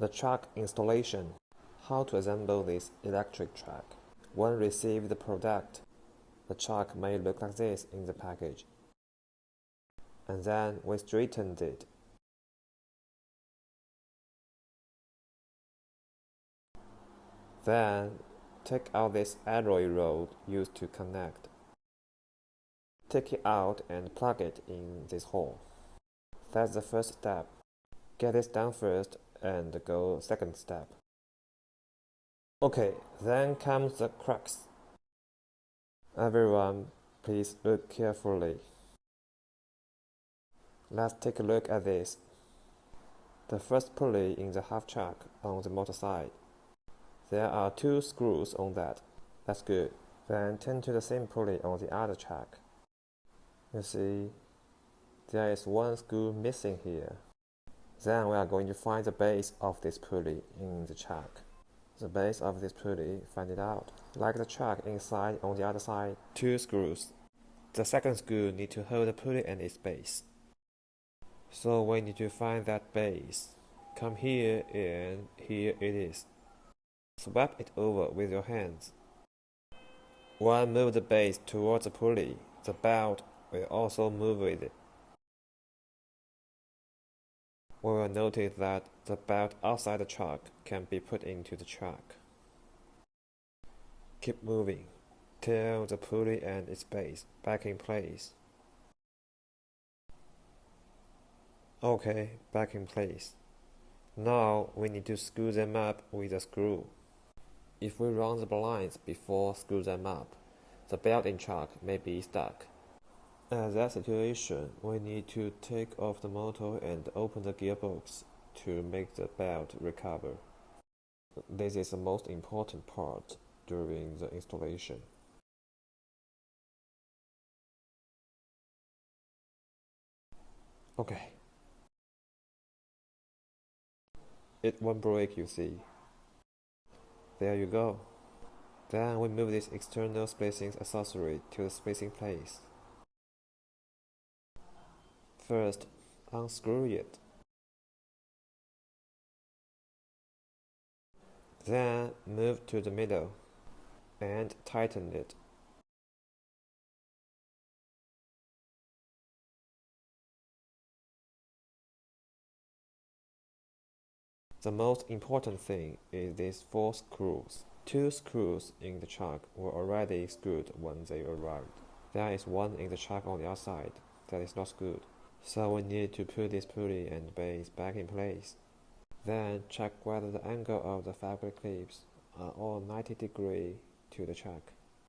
The chuck installation. How to assemble this electric chuck. When receive the product, the chuck may look like this in the package. And then we straightened it. Then take out this alloy rod used to connect. Take it out and plug it in this hole. That's the first step. Get this done first and go second step. Okay, then comes the crux. Everyone, please look carefully. Let's take a look at this. The first pulley in the half chuck on the motor side. There are 2 screws on that. That's good. Then turn to the same pulley on the other chuck. You see, there is 1 screw missing here. Then we are going to find the base of this pulley in the chuck. The base of this pulley, find it out. Like the chuck inside, on the other side, 2 screws. The second screw needs to hold the pulley and its base. So we need to find that base. Come here and here it is. Swap it over with your hands. When move the base towards the pulley, the belt will also move with it. We will notice that the belt outside the chuck can be put into the chuck. Keep moving till the pulley and its base back in place. Okay, back in place. Now we need to screw them up with a screw. If we run the blinds before screw them up, the belt in chuck may be stuck. At that situation, we need to take off the motor and open the gearbox to make the belt recover. This is the most important part during the installation. Okay. It won't break, you see. There you go. Then we move this external splicing accessory to the splicing place. First, unscrew it. Then move to the middle and tighten it. The most important thing is these 4 screws. 2 screws in the chuck were already screwed when they arrived. There is 1 in the chuck on the outside that is not screwed. So we need to put this pulley and base back in place. Then check whether the angle of the fabric clips are all 90 degrees to the chuck.